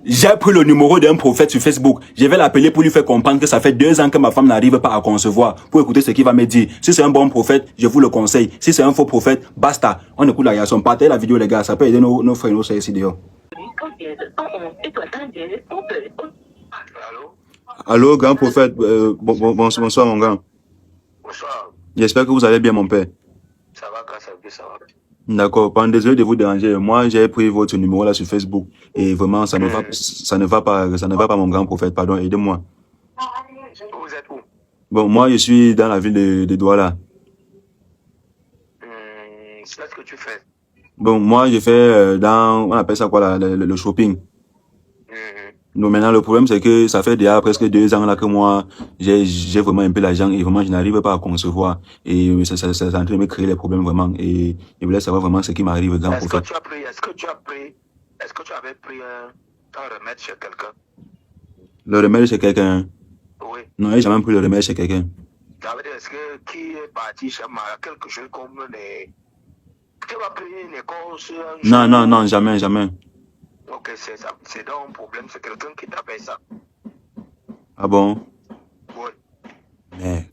J'ai pris le numéro d'un prophète sur Facebook. Je vais l'appeler pour lui faire comprendre que ça fait 2 ans que ma femme n'arrive pas à concevoir. Pour écouter ce qu'il va me dire. Si c'est un bon prophète, je vous le conseille. Si c'est un faux prophète, basta. On écoute la réaction. Partagez la vidéo, les gars. Ça peut aider nos frères et nos sœurs ici dehors. Allô? Allô, grand prophète. Bonsoir, mon gars. Bonsoir. J'espère que vous allez bien, mon père. Ça va, grâce à Dieu, ça va. D'accord. Désolé de vous déranger. Moi, j'ai pris votre numéro là sur Facebook. Et vraiment, ça ne va pas, mon grand prophète. Pardon, aidez-moi. Vous êtes où? Bon, moi, je suis dans la ville de Douala. C'est là ce que tu fais. Bon, moi, je fais on appelle ça quoi, là, le shopping. Donc maintenant, le problème, c'est que ça fait déjà presque 2 ans là que moi, j'ai vraiment un peu l'argent et vraiment, je n'arrive pas à concevoir. Et ça est en train de me créer des problèmes vraiment. Et je voulais savoir vraiment ce qui m'arrive, grand prophète. Est-ce que tu avais pris un remède chez quelqu'un? Le remède chez quelqu'un? Oui. Non, j'ai jamais pris le remède chez quelqu'un. Ça veut dire, est-ce que qui est parti chez moi, quelque chose comme les... Tu vas payer une écorce? Non, jamais. Ok, c'est ça. C'est donc un problème, c'est quelqu'un qui t'a fait ça. Ah bon? Oui. Merde.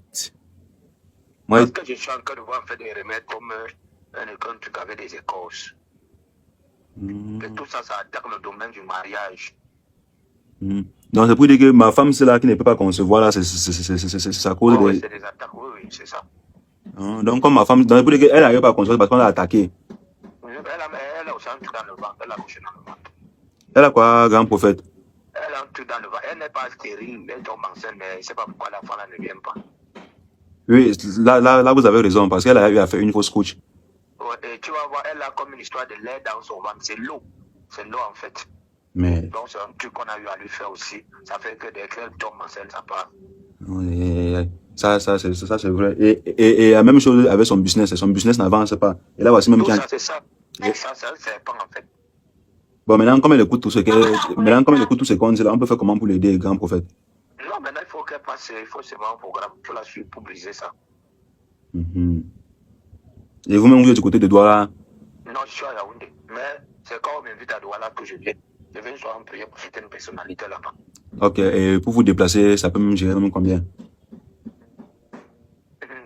Parce que je suis en train de voir faire des remèdes comme un truc avec des écorces. Et tout ça, ça attaque le domaine du mariage. Donc c'est pour dire que ma femme, c'est là qui ne peut pas concevoir, là, c'est à cause Oui, c'est des attaques, oui, c'est ça. Donc comme ma femme, donc c'est pour dire qu'elle n'arrive pas à concevoir parce qu'on l'a attaqué. Elle a aussi un truc dans le ventre, elle a couché dans le ventre. Elle a quoi, grand prophète? Elle a un truc dans le ventre, elle n'est pas stérile, elle tombe enceinte, mais je ne sais pas pourquoi la femme ne vient pas. Oui, là, vous avez raison, parce qu'elle a eu à faire une fausse couche. Ouais, et tu vas voir, elle a comme une histoire de lait dans son ventre, c'est l'eau en fait. Mais... Donc c'est un truc qu'on a eu à lui faire aussi, ça fait que dès qu'elle tombe enceinte, ça part. Ça c'est vrai. Et la même chose avec son business n'avance pas. Et là, voici même tout ça, c'est ça. Et ça, c'est un serpent en fait. Bon, maintenant, comme elle écoute tout ce qu'on dit là, on peut faire comment pour l'aider, grand prophète? Non, maintenant, il faut qu'elle passe, il faut seulement un programme pour la suivre, pour briser ça. Et vous-même, vous êtes du côté de Douala? Non, je suis à Yaoundé. Mais c'est quand on m'invite à Douala que je viens. Je viens souvent prier pour certaines personnalités là-bas. Ok, et pour vous déplacer, ça peut me gérer même combien?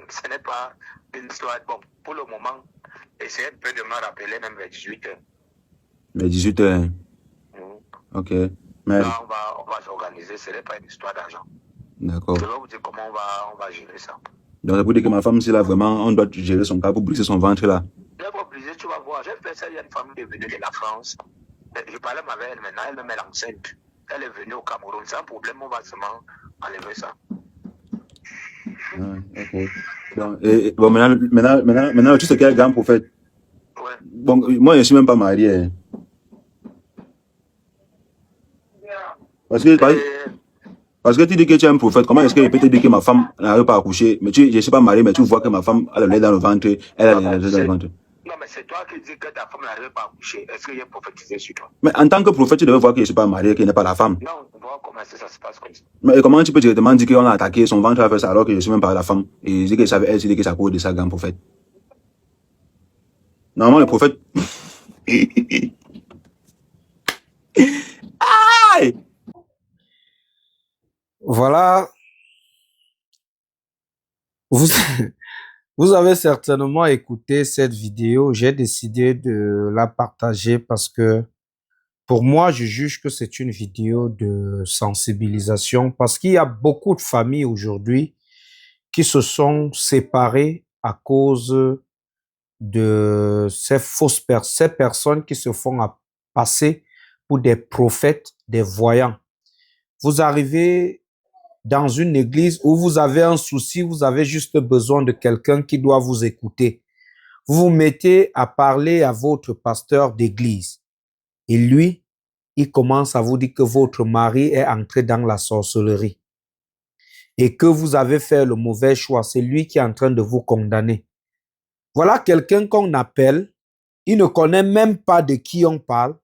Ce n'est pas une histoire. Bon, pour le moment, essayez un peu de me rappeler même vers 18h. Vers 18h? Ok. Mais... là, on va s'organiser, ce n'est pas une histoire d'argent. D'accord. Je vais vous dire comment on va gérer ça. Donc, ça veut dire que ma femme, c'est là, vraiment, on doit gérer son cas pour briser son ventre là. Je vais briser, tu vas voir. J'ai fait ça, il y a une femme qui est venue de la France. Je parlais avec elle maintenant, elle me met l'enceinte. Elle est venue au Cameroun. C'est un problème, on va seulement enlever ça. Ok. Bon, maintenant, tu sais quel grand prophète? Ouais. Bon, moi, je ne suis même pas marié. Parce que tu dis que tu es un prophète, comment est-ce que je peux te dire que ma femme n'arrive pas à accoucher, mais je ne suis pas marié, mais tu vois que ma femme a le lait dans le ventre, elle a le lait dans le ventre. Non, mais c'est toi qui dis que ta femme n'arrive pas à accoucher. Est-ce qu'il y a prophétisé sur toi? Mais en tant que prophète, tu devais voir que je ne suis pas marié, qu'il n'est pas la femme. Non, on voit comment ça se passe comme ça. Mais comment tu peux directement dire qu'on a attaqué son ventre avec ça alors que je ne suis même pas la femme? Et je dis que ça avait elle, tu dis que ça cause de ça, grand prophète. Normalement, le prophète... Aïe! Voilà. Vous avez certainement écouté cette vidéo. J'ai décidé de la partager parce que pour moi, je juge que c'est une vidéo de sensibilisation parce qu'il y a beaucoup de familles aujourd'hui qui se sont séparées à cause de ces personnes qui se font passer pour des prophètes, des voyants. Vous arrivez dans une église où vous avez un souci, vous avez juste besoin de quelqu'un qui doit vous écouter. Vous vous mettez à parler à votre pasteur d'église. Et lui, il commence à vous dire que votre mari est entré dans la sorcellerie et que vous avez fait le mauvais choix. C'est lui qui est en train de vous condamner. Voilà quelqu'un qu'on appelle, il ne connaît même pas de qui on parle,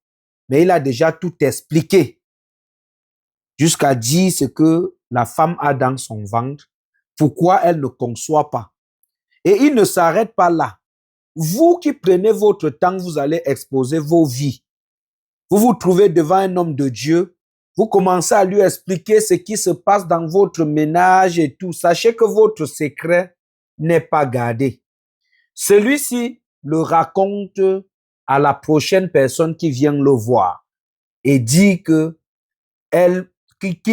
mais il a déjà tout expliqué jusqu'à dire ce que la femme a dans son ventre, pourquoi elle ne conçoit pas. Et il ne s'arrête pas là. Vous qui prenez votre temps, vous allez exposer vos vies. Vous vous trouvez devant un homme de Dieu, vous commencez à lui expliquer ce qui se passe dans votre ménage et tout. Sachez que votre secret n'est pas gardé. Celui-ci le raconte à la prochaine personne qui vient le voir et dit qu'il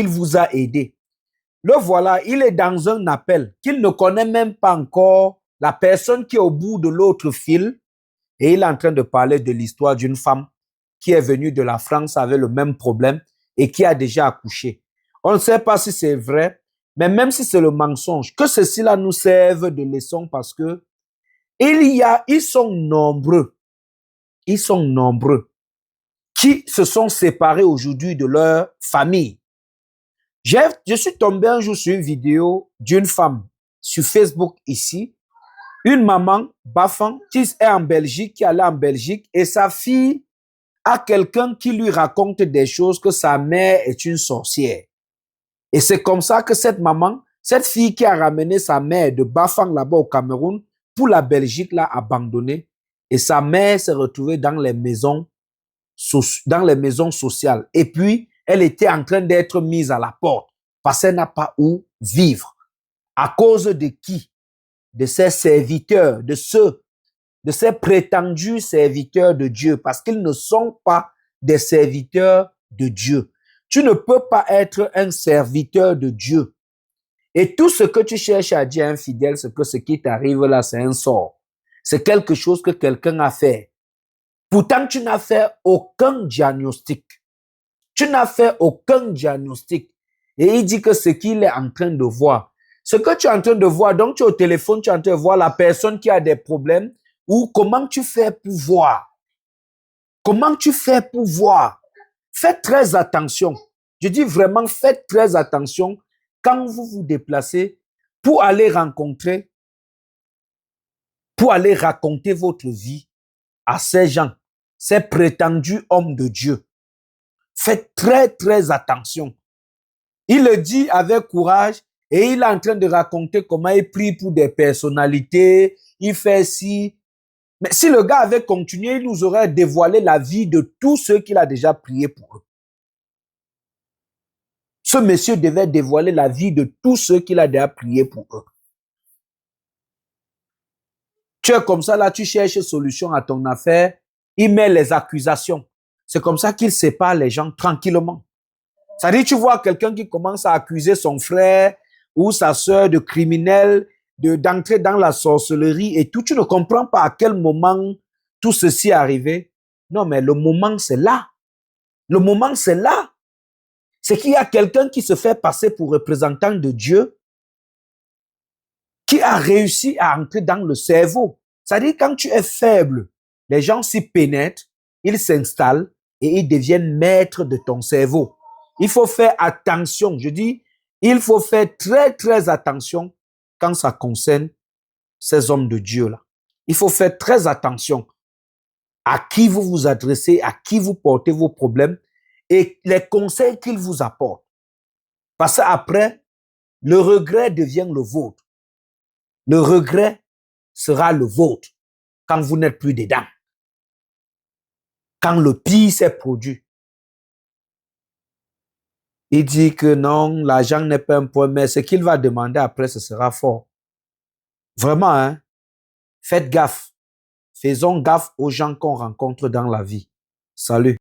vous a aidé. Le voilà, il est dans un appel qu'il ne connaît même pas encore, la personne qui est au bout de l'autre fil, et il est en train de parler de l'histoire d'une femme qui est venue de la France avec le même problème et qui a déjà accouché. On ne sait pas si c'est vrai, mais même si c'est le mensonge, que ceci-là nous serve de leçon parce que ils sont nombreux qui se sont séparés aujourd'hui de leur famille. Je suis tombé un jour sur une vidéo d'une femme sur Facebook ici, une maman, Bafan, qui est en Belgique, qui est allée en Belgique, et sa fille a quelqu'un qui lui raconte des choses que sa mère est une sorcière. Et c'est comme ça que cette maman, cette fille qui a ramené sa mère de Bafang là-bas au Cameroun pour la Belgique l'a abandonnée. Et sa mère s'est retrouvée dans les maisons sociales. Et puis, elle était en train d'être mise à la porte parce qu'elle n'a pas où vivre. À cause de qui? De ses serviteurs, de ces prétendus serviteurs de Dieu, parce qu'ils ne sont pas des serviteurs de Dieu. Tu ne peux pas être un serviteur de Dieu. Et tout ce que tu cherches à dire à un fidèle, c'est que ce qui t'arrive là, c'est un sort. C'est quelque chose que quelqu'un a fait. Pourtant, tu n'as fait aucun diagnostic. Tu n'as fait aucun diagnostic. Et il dit que ce qu'il est en train de voir, ce que tu es en train de voir, donc tu es au téléphone, tu es en train de voir la personne qui a des problèmes, ou comment tu fais pour voir. Comment tu fais pour voir. Faites très attention. Je dis vraiment, faites très attention quand vous vous déplacez pour aller raconter votre vie à ces gens, ces prétendus hommes de Dieu. Faites très, très attention. Il le dit avec courage et il est en train de raconter comment il prie pour des personnalités, il fait ci. Mais si le gars avait continué, il nous aurait dévoilé la vie de tous ceux qu'il a déjà prié pour eux. Ce monsieur devait dévoiler la vie de tous ceux qu'il a déjà prié pour eux. Tu es comme ça, là, tu cherches solution à ton affaire, il met les accusations. C'est comme ça qu'il sépare les gens tranquillement. C'est-à-dire, tu vois quelqu'un qui commence à accuser son frère ou sa sœur de criminel, d'entrer dans la sorcellerie et tout. Tu ne comprends pas à quel moment tout ceci est arrivé. Non, mais le moment, c'est là. Le moment, c'est là. C'est qu'il y a quelqu'un qui se fait passer pour représentant de Dieu, qui a réussi à entrer dans le cerveau. C'est-à-dire, quand tu es faible, les gens s'y pénètrent, ils s'installent et ils deviennent maîtres de ton cerveau. Il faut faire attention. Je dis, il faut faire très, très attention quand ça concerne ces hommes de Dieu-là. Il faut faire très attention à qui vous vous adressez, à qui vous portez vos problèmes et les conseils qu'ils vous apportent. Parce qu'après, le regret devient le vôtre. Le regret sera le vôtre quand vous n'êtes plus dedans. Quand le pire s'est produit. Il dit que non, l'argent n'est pas un problème, mais ce qu'il va demander après, ce sera fort. Vraiment, hein? Faites gaffe. Faisons gaffe aux gens qu'on rencontre dans la vie. Salut.